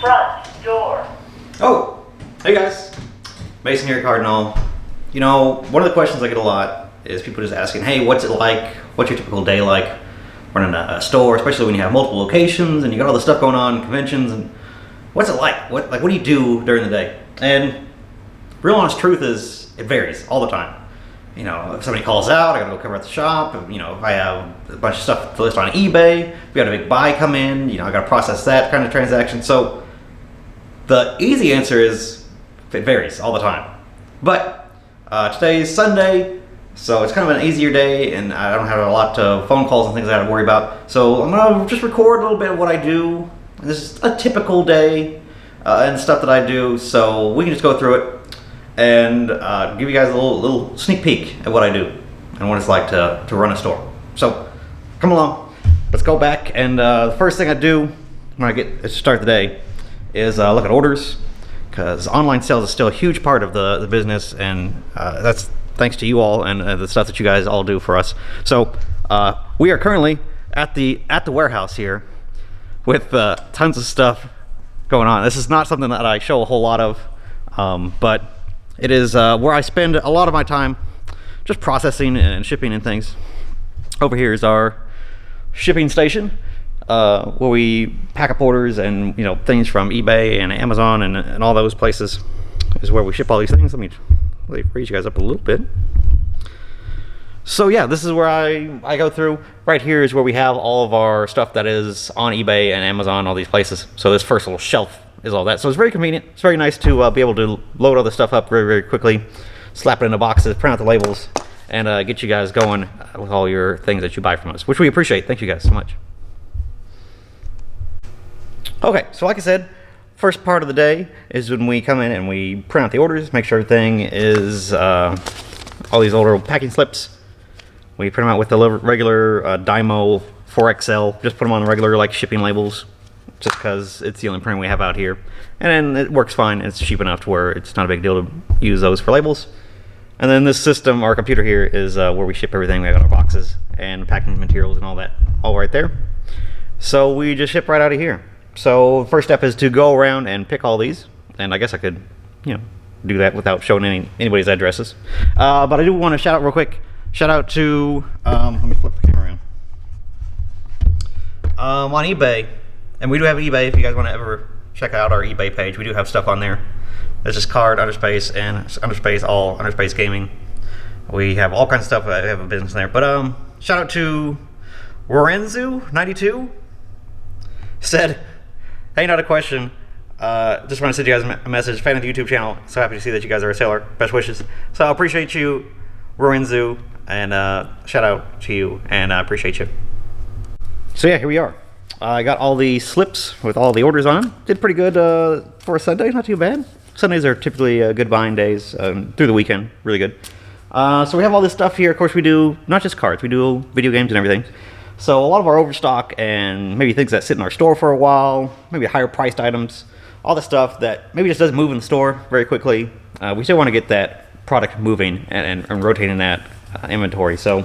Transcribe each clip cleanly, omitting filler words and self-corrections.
Front door. Oh, hey guys. Mason here, Cardinal. You know, one of the questions I get a lot is people just asking, hey, what's it like? What's your typical day like running a store, especially when you have multiple locations and you got all this stuff going on, conventions, and what's it like? What do you do during the day? And real honest truth is it varies all the time. You know, if somebody calls out, I gotta go cover at the shop. You know, if I have a bunch of stuff to list on eBay, if we got a big buy come in, you know, I gotta process that kind of transaction. So the easy answer is it varies all the time. But today is Sunday, so it's kind of an easier day, and I don't have a lot of phone calls and things I have to worry about. So I'm gonna just record a little bit of what I do. This is a typical day and stuff that I do, so we can just go through it and give you guys a little sneak peek at what I do and what it's like to run a store. So come along, let's go back, and the first thing I do when I get to start the day is look at orders, because online sales is still a huge part of the business, and that's thanks to you all and the stuff that you guys all do for us. So we are currently at the warehouse here with tons of stuff going on. This is not something that I show a whole lot of, but it is where I spend a lot of my time just processing and shipping and things. Over here is our shipping station, where we pack up orders and, you know, things from eBay and Amazon and all those places is where we ship all these things. Let me raise you guys up a little bit. So yeah, this is where I go through. Right here is where we have all of our stuff that is on eBay and Amazon, all these places. So this first little shelf is all that. So it's very convenient. It's very nice to be able to load all the stuff up very, very quickly, slap it into boxes, print out the labels, and get you guys going with all your things that you buy from us, which we appreciate. Thank you guys so much. Okay, so like I said, first part of the day is when we come in and we print out the orders, make sure everything is all these older packing slips. We print them out with the regular Dymo 4XL, just put them on the regular like shipping labels, just because it's the only printer we have out here. And then it works fine. It's cheap enough to where it's not a big deal to use those for labels. And then this system, our computer here, is where we ship everything. We got our boxes and packing materials and all that, all right there. So we just ship right out of here. So the first step is to go around and pick all these. And I guess I could, you know, do that without showing anybody's addresses. But I do want to shout out real quick. Shout out to, let me flip the camera around. On eBay, and we do have eBay if you guys want to ever check out our eBay page. We do have stuff on there. It's just card, underspace, and underspace, all underspace gaming. We have all kinds of stuff. We have a business there. But shout out to Lorenzo92. Said, hey, not a question. Just want to send you guys a message. Fan of the YouTube channel. So happy to see that you guys are a seller. Best wishes. So I appreciate you, Lorenzo, and shout out to you, and I appreciate you. So yeah, here we are. I got all the slips with all the orders on them. Did pretty good for a Sunday, not too bad. Sundays are typically good buying days through the weekend, really good. So we have all this stuff here. Of course, we do not just cards, we do video games and everything. So a lot of our overstock and maybe things that sit in our store for a while, maybe higher priced items, all the stuff that maybe just doesn't move in the store very quickly. We still want to get that product moving and rotating that inventory. So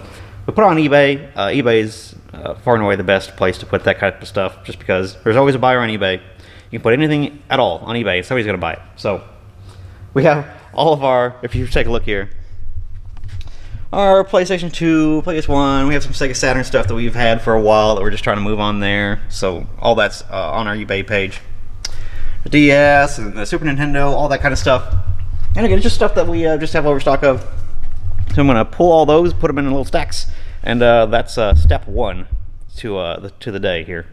we put it on eBay. eBay's far and away the best place to put that kind of stuff, just because there's always a buyer on eBay. You can put anything at all on eBay, somebody's going to buy it. So we have all of our, if you take a look here, our PlayStation 2, PS1, we have some Sega Saturn stuff that we've had for a while that we're just trying to move on there. So all that's on our eBay page. The DS and the Super Nintendo, all that kind of stuff. And again, it's just stuff that we just have overstock of. So I'm going to pull all those, put them in little stacks, and that's step one to the day here.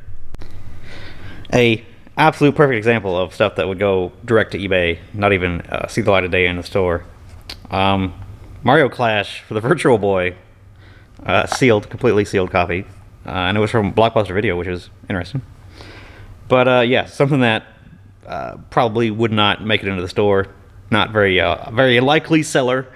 A absolute perfect example of stuff that would go direct to eBay, not even see the light of day in the store. Mario Clash for the Virtual Boy, completely sealed copy, and it was from Blockbuster Video, which is interesting. But yeah, something that probably would not make it into the store, not very likely seller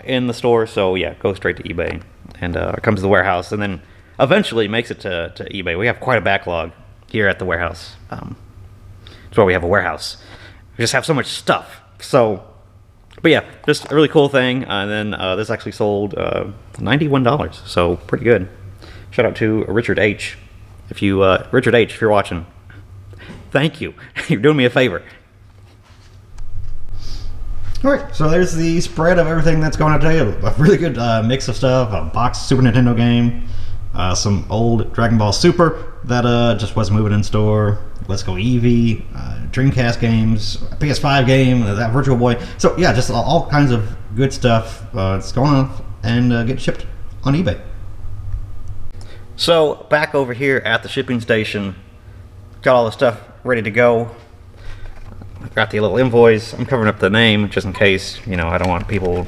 in the store. So yeah, go straight to eBay, and it comes to the warehouse, and then eventually makes it to eBay. We have quite a backlog here at the warehouse. That's why we have a warehouse. We just have so much stuff. So. But yeah, just a really cool thing. And then this actually sold $91, so pretty good. Shout out to Richard H. Richard H, if you're watching, thank you. You're doing me a favor. Alright, so there's the spread of everything that's going on today. A really good mix of stuff. A boxed Super Nintendo game. Some old Dragon Ball Super that just wasn't moving in store. Let's Go Eevee. Dreamcast games. PS5 game. That Virtual Boy. So yeah, just all kinds of good stuff. It's going on and get shipped on eBay. So back over here at the shipping station, got all the stuff ready to go. Got the little invoice. I'm covering up the name just in case, you know, I don't want people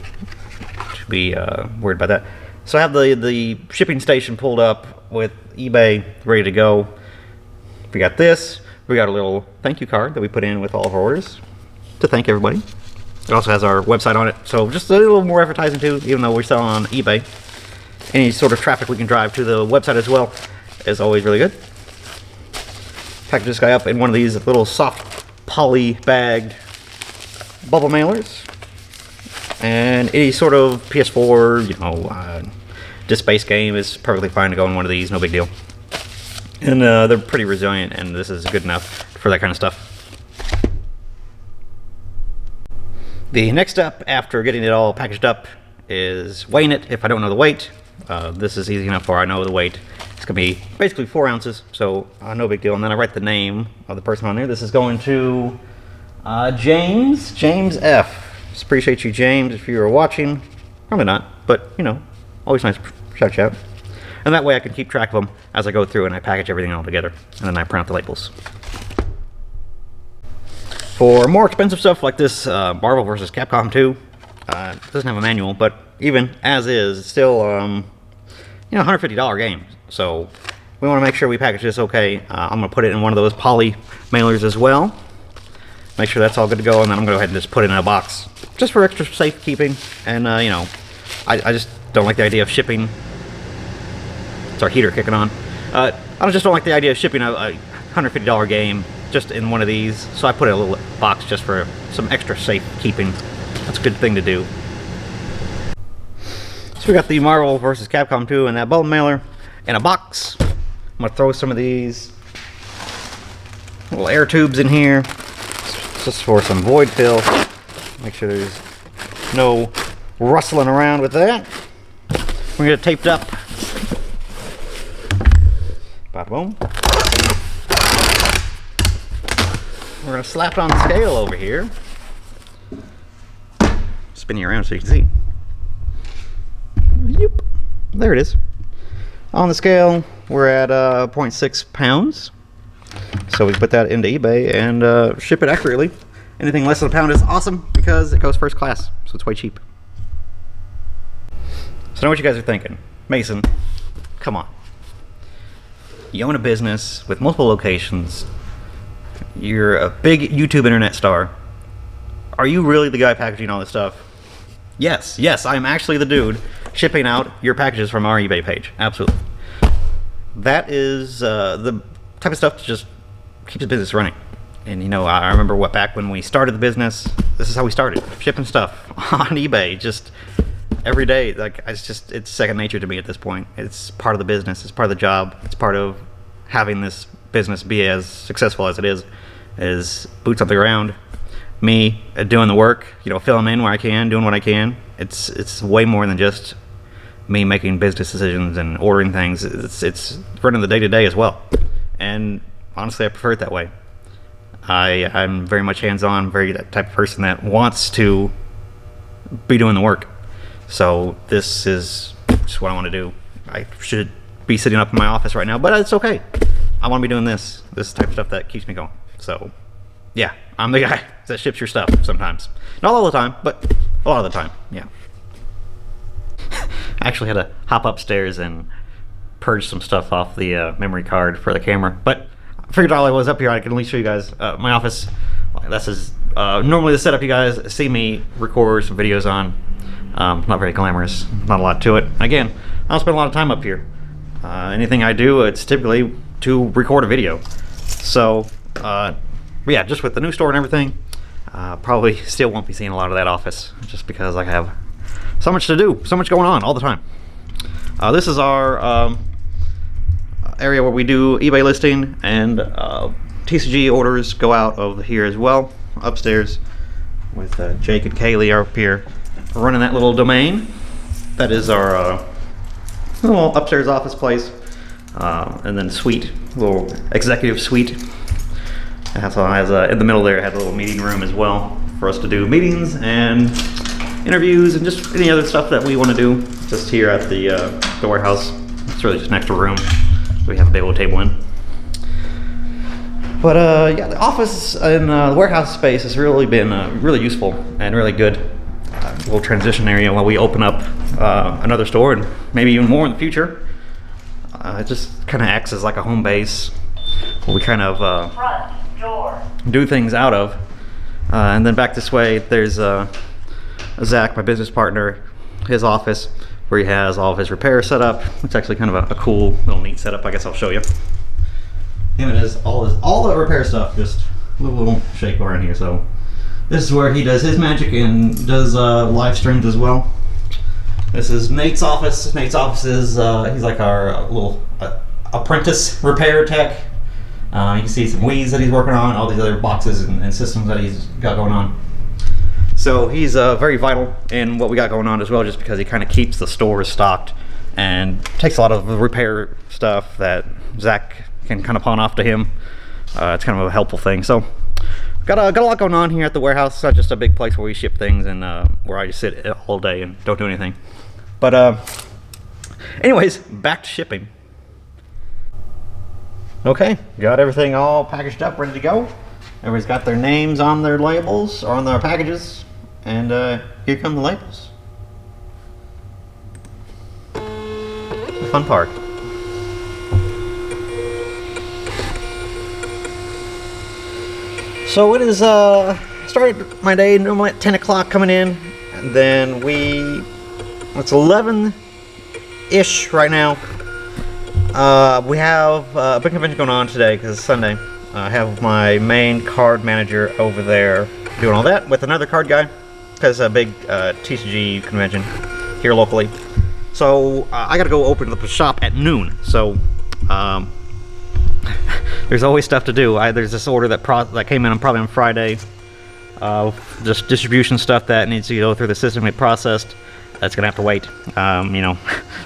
to be worried about that. So I have the shipping station pulled up with eBay ready to go. We got this. We got a little thank you card that we put in with all of our orders to thank everybody. It also has our website on it, so just a little more advertising too, even though we're selling on eBay. Any sort of traffic we can drive to the website as well is always really good. Package this guy up in one of these little soft poly bagged bubble mailers. And any sort of PS4, you know, disc-based game is perfectly fine to go in one of these, no big deal. And they're pretty resilient, and this is good enough for that kind of stuff. The next step after getting it all packaged up is weighing it if I don't know the weight. This is easy enough for I know the weight. It's going to be basically 4 ounces, so no big deal. And then I write the name of the person on there. This is going to James F. Just appreciate you, James, if you were watching. Probably not, but, you know, always nice to shout you out. And that way I can keep track of them as I go through and I package everything all together. And then I print out the labels. For more expensive stuff like this Marvel vs. Capcom 2, it doesn't have a manual, but even as is, it's still, you know, $150 game. So we want to make sure we package this okay. I'm going to put it in one of those poly mailers as well. Make sure that's all good to go, and then I'm going to go ahead and just put it in a box, just for extra safekeeping. And, you know, I just don't like the idea of shipping. It's our heater kicking on. I just don't like the idea of shipping a $150 game just in one of these, so I put it in a little box just for some extra safekeeping. That's a good thing to do. So we got the Marvel vs. Capcom 2 and that bubble mailer in a box. I'm going to throw some of these little air tubes in here just for some void fill. Make sure there's no rustling around with that. We're going to get it taped up. Bada boom. We're going to slap it on the scale over here. Spinning around so you can see. Yep. There it is. On the scale, we're at 0.6 pounds. So we put that into eBay and ship it accurately. Anything less than a pound is awesome because it goes first class, so it's way cheap. So I know what you guys are thinking. Mason, come on. You own a business with multiple locations. You're a big YouTube internet star. Are you really the guy packaging all this stuff? Yes, I'm actually the dude shipping out your packages from our eBay page. Absolutely. That is the type of stuff that just keeps the business running. And you know, I remember back when we started the business, this is how we started, shipping stuff on eBay, just every day. Like, it's second nature to me at this point. It's part of the business, it's part of the job, it's part of having this business be as successful as it is boots on the ground. Me doing the work, you know, filling in where I can, doing what I can. It's way more than just me making business decisions and ordering things. It's running the day-to-day as well. And honestly, I prefer it that way. I'm very much hands-on, very that type of person that wants to be doing the work. So this is just what I want to do. I should be sitting up in my office right now, but it's okay. I want to be doing this type of stuff that keeps me going. So yeah, I'm the guy that ships your stuff sometimes. Not all the time, but a lot of the time, yeah. I actually had to hop upstairs and purge some stuff off the memory card for the camera, but I figured while I was up here I could at least show you guys my office. This is normally the setup you guys see me record some videos on. Not very glamorous, not a lot to it. Again, I don't spend a lot of time up here. Anything I do, it's typically to record a video. So yeah, just with the new store and everything, probably still won't be seeing a lot of that office just because I have so much to do, so much going on all the time. This is our area where we do eBay listing, and TCG orders go out of here as well, upstairs, with Jake and Kaylee are up here running that little domain. That is our little upstairs office place, and then suite, little executive suite. It has in the middle there, it had a little meeting room as well for us to do meetings and interviews and just any other stuff that we want to do. Just here at the warehouse. It's really just an extra room we have a table in. But yeah, the office and the warehouse space has really been really useful and really good. Little transition area while we open up another store and maybe even more in the future. It just kind of acts as like a home base where we kind of do things out of. And then back this way, there's Zach, my business partner, his office, where he has all of his repair set up. It's actually kind of a cool little neat setup. I guess I'll show you. Him and all the repair stuff, just a little shake around here. So this is where he does his magic and does live streams as well. This is Nate's office. Nate's office is he's like our little apprentice repair tech. You can see some Wii's that he's working on, all these other boxes and systems that he's got going on. So he's very vital in what we got going on as well, just because he kind of keeps the stores stocked and takes a lot of the repair stuff that Zach can kind of pawn off to him. It's kind of a helpful thing. So got a lot going on here at the warehouse. It's not just a big place where we ship things and where I just sit all day and don't do anything. But anyways, back to shipping. Okay, got everything all packaged up, ready to go. Everybody's got their names on their labels or on their packages. And here come the labels. The fun part. So it is, started my day normally at 10 o'clock coming in. And then it's 11-ish right now. We have a big convention going on today because it's Sunday. I have my main card manager over there doing all that with another card guy, because it's a big TCG convention here locally. So I gotta go open up the shop at noon. So there's always stuff to do. There's this order that came in probably on Friday, just distribution stuff that needs to go through the system and get processed. That's gonna have to wait. You know,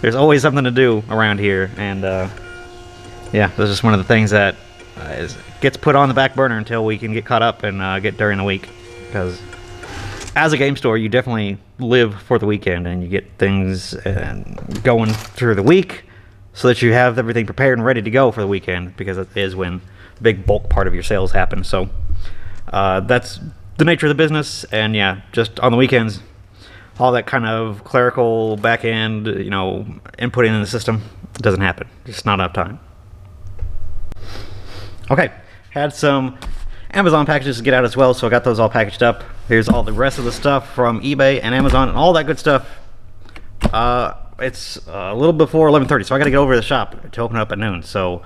there's always something to do around here, and yeah, that's just one of the things that gets put on the back burner until we can get caught up and get during the week. Because as a game store, you definitely live for the weekend, and you get things going through the week so that you have everything prepared and ready to go for the weekend, because it is when the big bulk part of your sales happen. So that's the nature of the business. And yeah, just on the weekends, all that kind of clerical back end, you know, inputting in the system doesn't happen. Just not enough time. Okay, had some Amazon packages to get out as well, so I got those all packaged up. Here's all the rest of the stuff from eBay and Amazon and all that good stuff. It's a little before 11:30, so I got to get over to the shop to open up at noon. So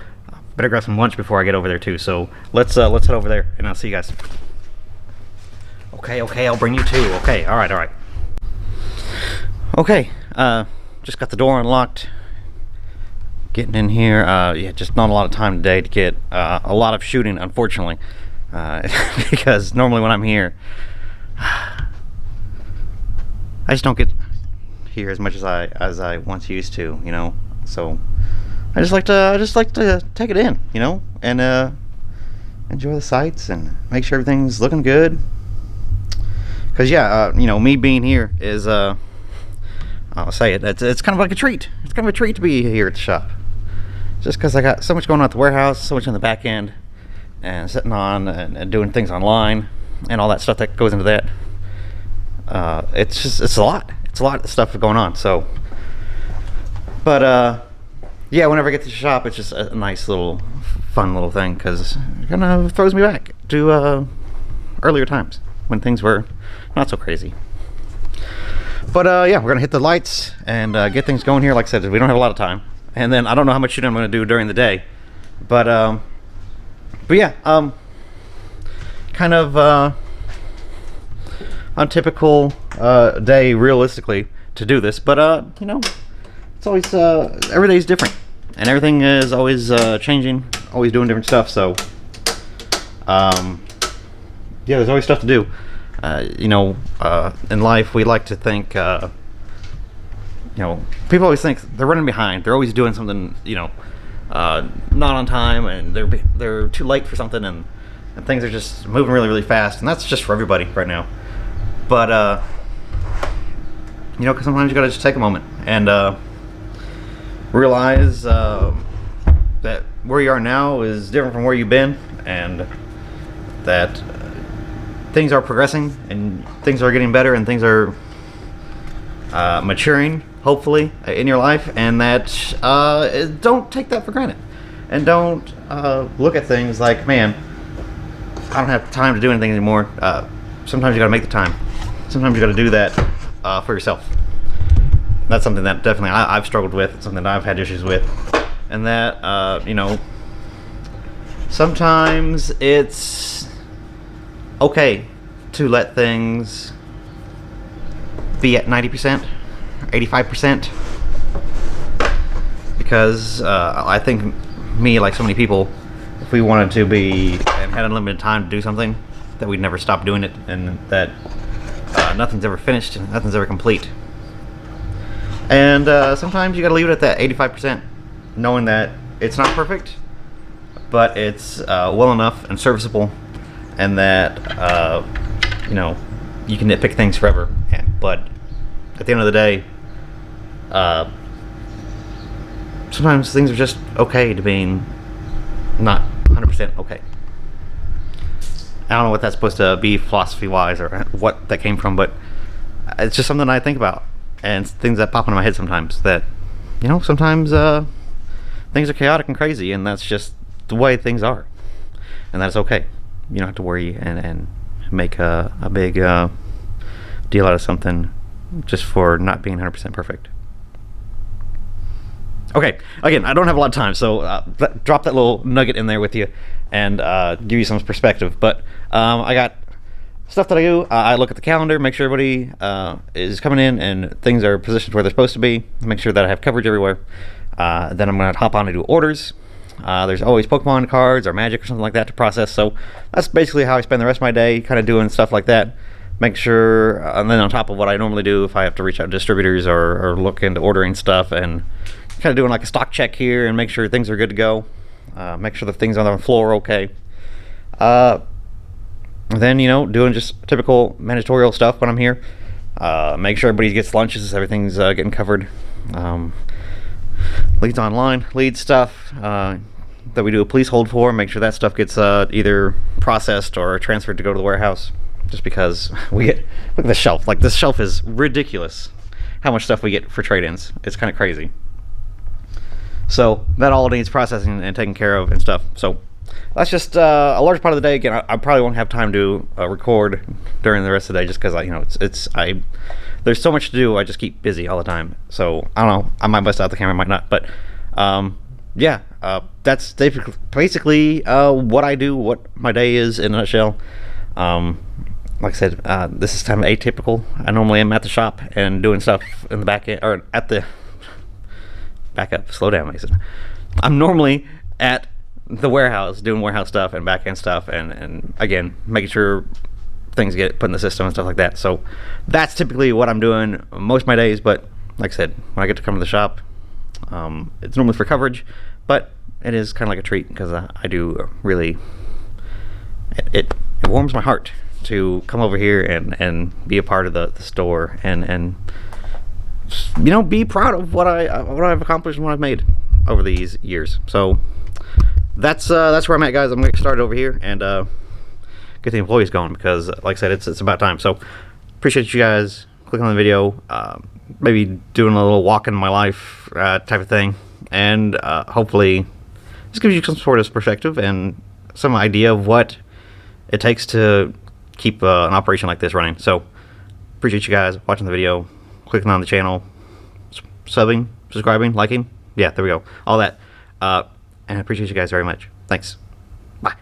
better grab some lunch before I get over there too. So let's head over there, and I'll see you guys. Okay, I'll bring you too. Okay, all right. Okay, just got the door unlocked. Getting in here, yeah, just not a lot of time today to get a lot of shooting, unfortunately, because normally when I'm here, I just don't get here as much as I once used to, you know. So I just like to take it in, you know, and enjoy the sights and make sure everything's looking good. Because yeah, you know, me being here is I'll say it, it's kind of like a treat. It's kind of a treat to be here at the shop. Just because I got so much going on at the warehouse, so much on the back end, and sitting on and doing things online, and all that stuff that goes into that. It's a lot. It's a lot of stuff going on. So, but yeah, whenever I get to the shop, it's just a nice little, fun little thing, because it kind of throws me back to earlier times when things were not so crazy. But yeah, we're gonna hit the lights and get things going here. Like I said, we don't have a lot of time. And then I don't know how much shooting I'm going to do during the day, but yeah, kind of untypical day realistically to do this, but you know, it's always every day's different, and everything is always changing, always doing different stuff. So, yeah, there's always stuff to do. You know, in life, we like to think, you know, people always think they're running behind. They're always doing something, you know, not on time, and they're too late for something, and things are just moving really, really fast. And that's just for everybody right now. But, you know, because sometimes you gotta just take a moment and realize that where you are now is different from where you've been, and that things are progressing, and things are getting better, and things are maturing, hopefully, in your life, and that don't take that for granted, and don't look at things like, man, I don't have time to do anything anymore. Sometimes you gotta make the time. Sometimes you gotta do that for yourself. That's something that definitely I've struggled with. It's something that I've had issues with, and that you know, sometimes it's okay to let things be at 90%, 85%, because I think me, like so many people, if we wanted to be and had unlimited time to do something, that we'd never stop doing it, and that nothing's ever finished and nothing's ever complete. And sometimes you gotta leave it at that 85%, knowing that it's not perfect, but it's well enough and serviceable, and that you know, you can nitpick things forever. But at the end of the day, sometimes things are just okay to being not 100% okay. I don't know what that's supposed to be philosophy-wise, or what that came from, but it's just something I think about, and things that pop into my head sometimes, that, you know, sometimes things are chaotic and crazy, and that's just the way things are, and that's okay. You don't have to worry and make a big deal out of something just for not being 100% perfect. Okay, again, I don't have a lot of time, so drop that little nugget in there with you, and give you some perspective. But I got stuff that I do. I look at the calendar, make sure everybody is coming in and things are positioned where they're supposed to be, make sure that I have coverage everywhere. Then I'm going to hop on and do orders. There's always Pokemon cards or Magic or something like that to process, so that's basically how I spend the rest of my day, kind of doing stuff like that. Make sure, and then on top of what I normally do, if I have to reach out to distributors or look into ordering stuff, and kind of doing like a stock check here and make sure things are good to go. Make sure the things on the floor are okay. Then, you know, doing just typical managerial stuff when I'm here. Make sure everybody gets lunches, everything's getting covered. Leads online, lead stuff that we do a police hold for. Make sure that stuff gets either processed or transferred to go to the warehouse. Just because we get, look at the shelf. Like, this shelf is ridiculous. How much stuff we get for trade-ins. It's kind of crazy. So that all needs processing and taken care of and stuff. So that's just a large part of the day. Again, I probably won't have time to record during the rest of the day, just because you know, there's so much to do. I just keep busy all the time. So I don't know. I might bust out the camera, I might not. But yeah, that's basically what I do, what my day is in a nutshell. Like I said, this is kind of atypical. I normally am at the shop and doing stuff in the back end, or at the back up. Slow down, Mason. I'm normally at the warehouse doing warehouse stuff and back end stuff, and again, making sure things get put in the system and stuff like that. So that's typically what I'm doing most of my days. But like I said, when I get to come to the shop, it's normally for coverage, but it is kind of like a treat, because I do really, it warms my heart to come over here and be a part of the store, and you know, be proud of what I've accomplished and what I've made over these years. So that's where I'm at, guys. I'm gonna get started over here and get the employees going, because like I said, it's about time. So appreciate you guys clicking on the video, maybe doing a little walk in my life type of thing, and hopefully this gives you some sort of perspective and some idea of what it takes to keep an operation like this running. So appreciate you guys watching the video, clicking on the channel, subbing, subscribing, liking. Yeah, there we go. All that. And I appreciate you guys very much. Thanks. Bye.